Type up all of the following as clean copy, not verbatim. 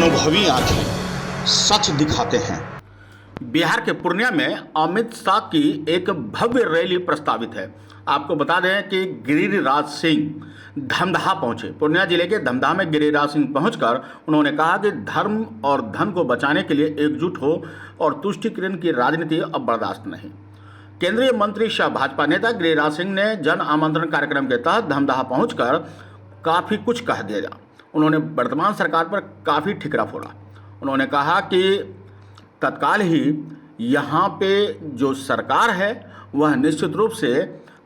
अनुभवी आंखें सच दिखाते हैं। बिहार के पूर्णिया में अमित शाह की एक भव्य रैली प्रस्तावित है। आपको बता दें कि गिरिराज सिंह धमदाहा पहुंचे। पूर्णिया जिले के धमदाहा में गिरिराज सिंह पहुंचकर उन्होंने कहा कि धर्म और धन को बचाने के लिए एकजुट हो और तुष्टीकरण की राजनीति अब बर्दाश्त नहीं। केंद्रीय मंत्री सह भाजपा नेता गिरिराज सिंह ने जन आमंत्रण कार्यक्रम के तहत धमदाहा पहुंचकर काफ़ी कुछ कह दिया। उन्होंने वर्तमान सरकार पर काफ़ी ठिकरा फोड़ा। उन्होंने कहा कि तत्काल ही यहाँ पे जो सरकार है वह निश्चित रूप से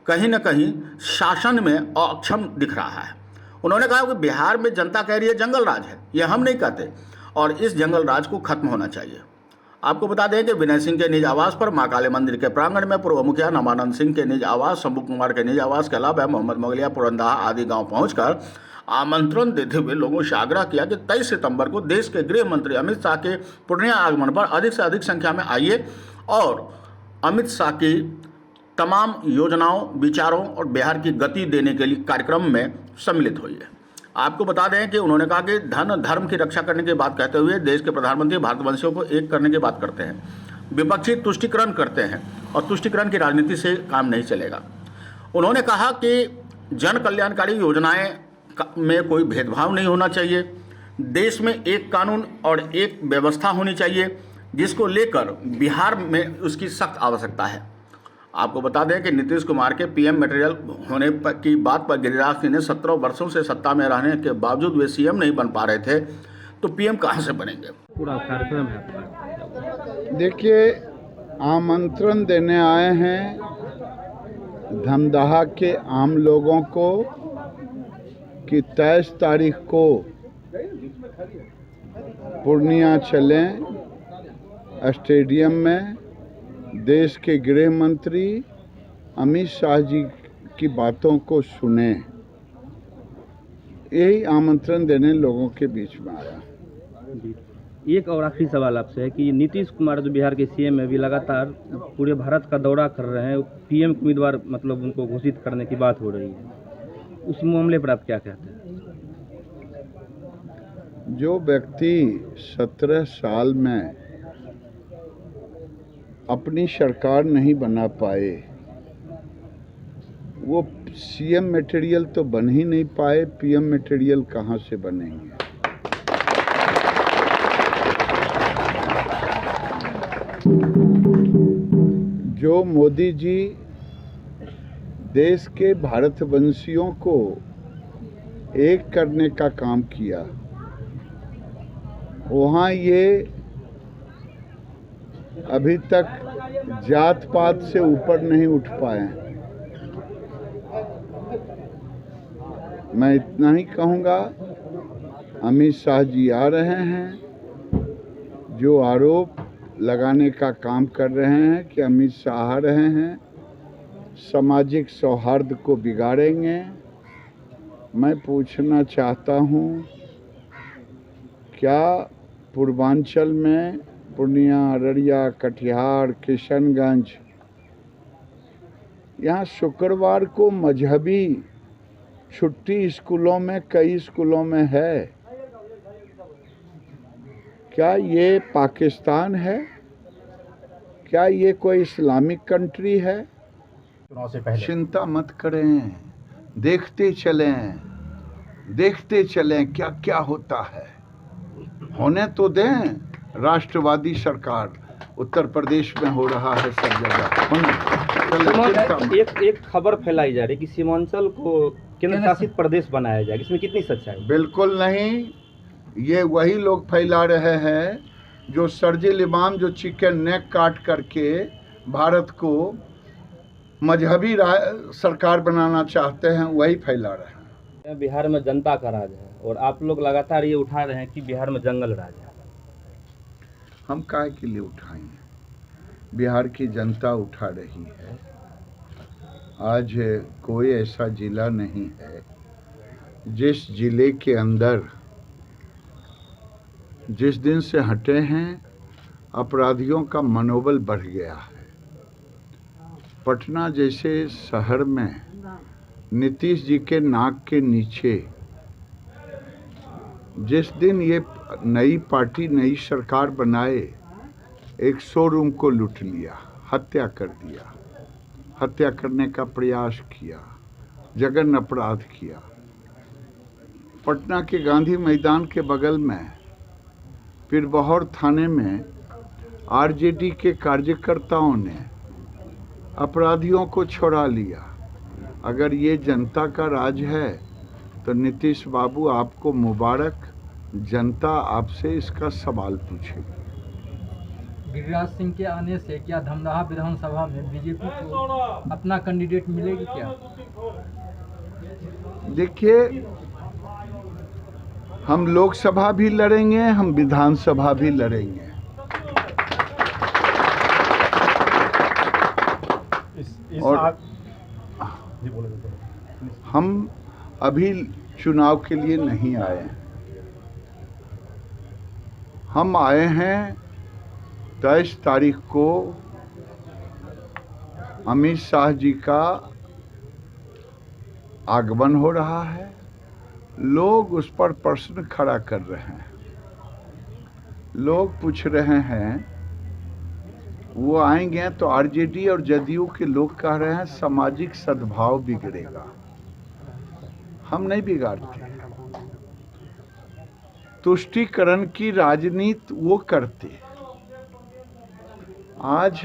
कहीं न कहीं शासन में अक्षम दिख रहा है। उन्होंने कहा कि बिहार में जनता कह रही है जंगल राज है, ये हम नहीं कहते, और इस जंगल राज को खत्म होना चाहिए। आपको बता दें कि विनय सिंह के निज आवास पर मां काली मंदिर के प्रांगण में पूर्व मुखिया नमानंद सिंह के निज आवास, शंभू कुमार के निज आवास के अलावा मोहम्मद मोगलिया, पुरंदाहा आदि गांव पहुंचकर आमंत्रण देते हुए लोगों से आग्रह किया कि 23 सितंबर को देश के गृह मंत्री अमित शाह के पूर्णिया आगमन पर अधिक से अधिक संख्या में आइए और अमित शाह की तमाम योजनाओं, विचारों और बिहार की गति देने के लिए कार्यक्रम में सम्मिलित होइए। आपको बता दें कि उन्होंने कहा कि धन धर्म की रक्षा करने की बात कहते हुए देश के प्रधानमंत्री भारतवंशियों को एक करने की बात करते हैं, विपक्षी तुष्टीकरण करते हैं और तुष्टीकरण की राजनीति से काम नहीं चलेगा। उन्होंने कहा कि जन कल्याणकारी योजनाएं में कोई भेदभाव नहीं होना चाहिए। देश में एक कानून और एक व्यवस्था होनी चाहिए जिसको लेकर बिहार में उसकी सख्त आवश्यकता है। आपको बता दें कि नीतीश कुमार के पीएम मटेरियल होने की बात पर गिरिराज सिंह ने 17 वर्षों से सत्ता में रहने के बावजूद वे सीएम नहीं बन पा रहे थे, तो पीएम कहां से बनेंगे? पूरा कार्यक्रम है। देखिए, आमंत्रण देने आए हैं धमदाहा के आम लोगों को कि 23 तारीख को पूर्णिया चलें, स्टेडियम में देश के गृह मंत्री अमित शाह जी की बातों को सुने। यही आमंत्रण देने लोगों के बीच में आया। एक और आखिरी सवाल आपसे है कि नीतीश कुमार जो बिहार के सीएम है, अभी लगातार पूरे भारत का दौरा कर रहे हैं, पीएम उम्मीदवार मतलब उनको घोषित करने की बात हो रही है, उस मामले पर आप क्या कहते हैं? जो व्यक्ति 17 साल में अपनी सरकार नहीं बना पाए, वो सीएम मटेरियल तो बन ही नहीं पाए, पीएम मटेरियल कहाँ से बनेंगे? जो मोदी जी देश के भारतवंशियों को एक करने का काम किया, वहाँ ये अभी तक जात पात से ऊपर नहीं उठ पाए। मैं इतना ही कहूँगा, अमित शाह जी आ रहे हैं, जो आरोप लगाने का काम कर रहे हैं कि अमित शाह आ रहे हैं सामाजिक सौहार्द को बिगाड़ेंगे। मैं पूछना चाहता हूँ, क्या पूर्वांचल में पूर्णिया, अररिया, कटिहार, किशनगंज, यहाँ शुक्रवार को मजहबी छुट्टी स्कूलों में, कई स्कूलों में है? क्या ये पाकिस्तान है? क्या ये कोई इस्लामिक कंट्री है? चिंता मत करें, देखते चलें क्या क्या होता है। होने तो दें। राष्ट्रवादी सरकार उत्तर प्रदेश में हो रहा है, सब जगह। एक खबर फैलाई जा रही है कि सीमांचल को केंद्र शासित प्रदेश बनाया जाए, इसमें कितनी सच्चाई? बिल्कुल नहीं। ये वही लोग फैला रहे हैं जो सर्जिल इमाम जो चिकन नेक काट करके भारत को मजहबी सरकार बनाना चाहते हैं, वही फैला रहे हैं। बिहार में जनता का राज है और आप लोग लगातार ये उठा रहे हैं कि बिहार में जंगल राज है। हम काहे के लिए उठाएंगे? बिहार की जनता उठा रही है। आज कोई ऐसा जिला नहीं है जिस जिले के अंदर जिस दिन से हटे हैं अपराधियों का मनोबल बढ़ गया है। पटना जैसे शहर में नीतीश जी के नाक के नीचे जिस दिन ये नई पार्टी नई सरकार बनाए, एक शोरूम को लूट लिया, हत्या कर दिया, हत्या करने का प्रयास किया, जघन्य अपराध किया। पटना के गांधी मैदान के बगल में पीरबहोर थाने में आरजेडी के कार्यकर्ताओं ने अपराधियों को छुड़ा लिया। अगर ये जनता का राज है तो नीतीश बाबू आपको मुबारक, जनता आपसे इसका सवाल पूछेगी। गिरिराज सिंह के आने से क्या धमदाहा विधानसभा में बीजेपी को अपना कैंडिडेट मिलेगी क्या? देखिए, हम लोकसभा भी लड़ेंगे, हम विधानसभा भी लड़ेंगे। और हम अभी चुनाव के लिए नहीं आए हैं। हम आए हैं 23 तारीख को अमित शाह जी का आगमन हो रहा है। लोग उस पर प्रश्न खड़ा कर रहे हैं। लोग पूछ रहे हैं, वो आएंगे तो आरजेडी और जदयू के लोग कह रहे हैं सामाजिक सद्भाव बिगड़ेगा। हम नहीं बिगाड़ते, तुष्टीकरण की राजनीति वो करते। आज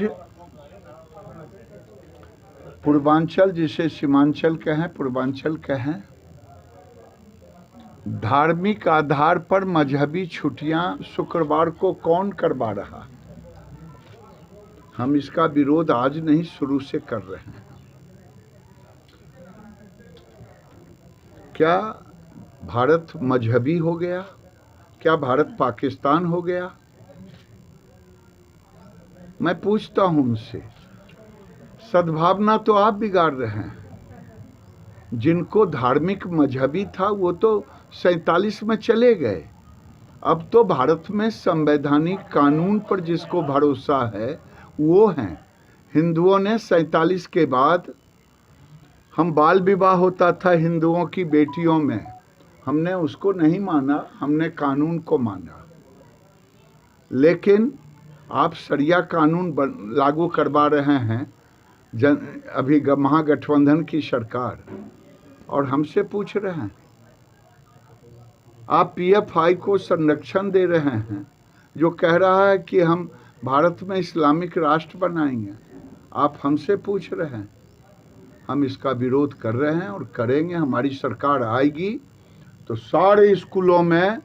पूर्वांचल, जिसे सीमांचल कहें, पूर्वांचल कहें, धार्मिक आधार पर मजहबी छुट्टियां शुक्रवार को कौन करवा रहा? हम इसका विरोध आज नहीं, शुरू से कर रहे हैं। क्या भारत मजहबी हो गया? क्या भारत पाकिस्तान हो गया? मैं पूछता हूं उनसे। सद्भावना तो आप बिगाड़ रहे हैं। जिनको धार्मिक मजहबी था वो तो 47 में चले गए। अब तो भारत में संवैधानिक कानून पर जिसको भरोसा है वो हैं। हिंदुओं ने 47 के बाद, हम बाल विवाह होता था हिंदुओं की बेटियों में, हमने उसको नहीं माना, हमने कानून को माना। लेकिन आप शरिया कानून लागू करवा रहे हैं अभी महागठबंधन की सरकार, और हमसे पूछ रहे हैं। आप पीएफआई को संरक्षण दे रहे हैं जो कह रहा है कि हम भारत में इस्लामिक राष्ट्र बनाएंगे। आप हमसे पूछ रहे हैं। हम इसका विरोध कर रहे हैं और करेंगे। हमारी सरकार आएगी तो सारे स्कूलों में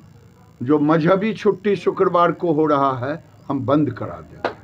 जो मजहबी छुट्टी शुक्रवार को हो रहा है हम बंद करा देंगे।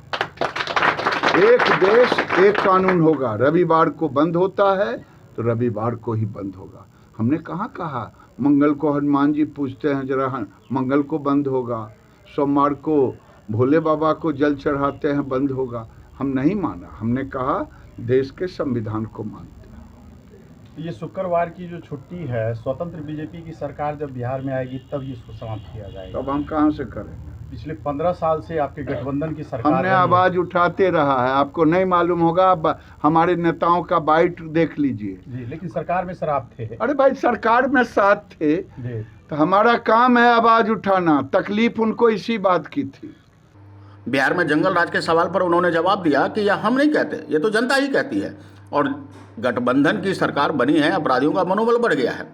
एक देश एक कानून होगा। रविवार को बंद होता है तो रविवार को ही बंद होगा। हमने कहाँ कहा मंगल को हनुमान जी पूछते हैं जरा, मंगल को बंद होगा, सोमवार को भोले बाबा को जल चढ़ाते हैं बंद होगा। हम नहीं माना। हमने कहा देश के संविधान को मानते हैं। ये शुक्रवार की जो छुट्टी है, स्वतंत्र बीजेपी की सरकार जब बिहार में आएगी तब इसको समाप्त किया जाएगा। तब हम कहाँ से करेंगे? पिछले 15 साल से आपके गठबंधन की सरकार हमने आवाज उठाते रहा है। आपको नहीं मालूम होगा, आप हमारे नेताओं का बाइट देख लीजिए जी। लेकिन सरकार में शराब थे। अरे भाई, सरकार में साथ थे जी। तो हमारा काम है आवाज उठाना। तकलीफ उनको इसी बात की थी। बिहार में जंगल राज के सवाल पर उन्होंने जवाब दिया कि यह हम नहीं कहते, ये तो जनता ही कहती है। और गठबंधन की सरकार बनी है, अपराधियों का मनोबल बढ़ गया है।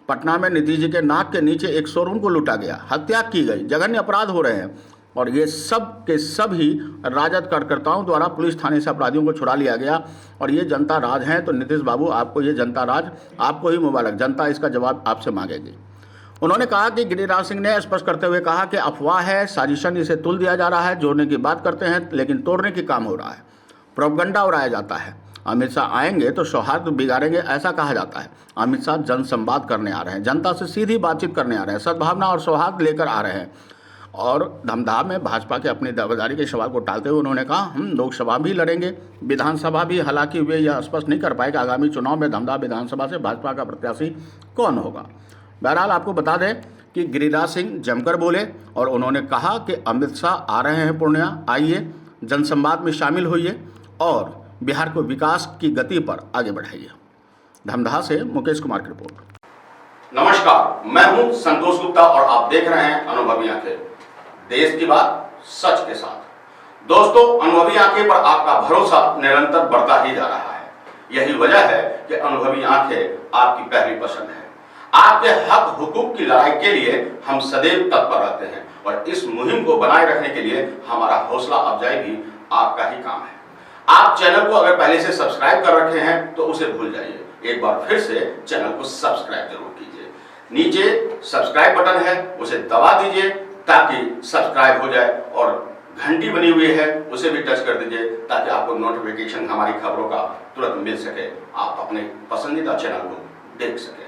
पटना में नीतीश जी के नाक के नीचे एक शोरूम को लूटा गया, हत्या की गई, जघन्य अपराध हो रहे हैं। और ये सब के सब ही राजद कार्यकर्ताओं द्वारा पुलिस थाने से अपराधियों को छुड़ा लिया गया। और ये जनता राज है। तो नीतीश बाबू, आपको ये जनता राज, आपको ही मुबारक। जनता इसका जवाब आपसे मांगेगी। उन्होंने कहा कि गिरिराज सिंह ने स्पष्ट करते हुए कहा कि अफवाह है, साजिशन, इसे तुल दिया जा रहा है। जोड़ने की बात करते हैं लेकिन तोड़ने की काम हो रहा है। प्रोपगंडा उड़ाया जाता है। अमित शाह आएंगे तो सौहार्द बिगाड़ेंगे, ऐसा कहा जाता है। अमित शाह जनसंवाद करने आ रहे हैं, जनता से सीधी बातचीत करने आ रहे हैं, सद्भावना और सौहार्द लेकर आ रहे हैं। और धमदाहा में भाजपा के अपनी दावेदारी के सवाल को टालते हुए उन्होंने कहा, हम लोकसभा भी लड़ेंगे, विधानसभा भी। हालांकि वे यह स्पष्ट नहीं कर पाए कि आगामी चुनाव में धमदाहा विधानसभा से भाजपा का प्रत्याशी कौन होगा। बहरहाल आपको बता दें कि गिरिराज सिंह जमकर बोले और उन्होंने कहा कि अमित शाह आ रहे हैं पूर्णिया, आइए जनसंवाद में शामिल होइए और बिहार को विकास की गति पर आगे बढ़ाइए। धमदाहा से मुकेश कुमार की रिपोर्ट। नमस्कार, मैं हूं संतोष गुप्ता और आप देख रहे हैं अनुभवी आंखें, देश की बात सच के साथ। दोस्तों, अनुभवी आंखें पर आपका भरोसा निरंतर बढ़ता ही जा रहा है। यही वजह है कि अनुभवी आंखें आपकी पहली पसंद है। आपके हक हुकूक की लड़ाई के लिए हम सदैव तत्पर रहते हैं और इस मुहिम को बनाए रखने के लिए हमारा हौसला अफजाई भी आपका ही काम है। आप चैनल को अगर पहले से सब्सक्राइब कर रखे हैं तो उसे भूल जाइए, एक बार फिर से चैनल को सब्सक्राइब जरूर कीजिए। नीचे सब्सक्राइब बटन है, उसे दबा दीजिए ताकि सब्सक्राइब हो जाए और घंटी बनी हुई है उसे भी टच कर दीजिए ताकि आपको नोटिफिकेशन हमारी खबरों का तुरंत मिल सके, आप अपने पसंदीदा चैनल को देख सके।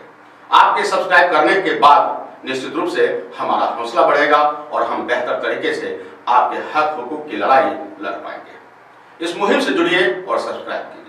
आपके सब्सक्राइब करने के बाद निश्चित रूप से हमारा हौसला बढ़ेगा और हम बेहतर तरीके से आपके हक हुकूक की लड़ाई लड़ पाएंगे। इस मुहिम से जुड़िए और सब्सक्राइब कीजिए।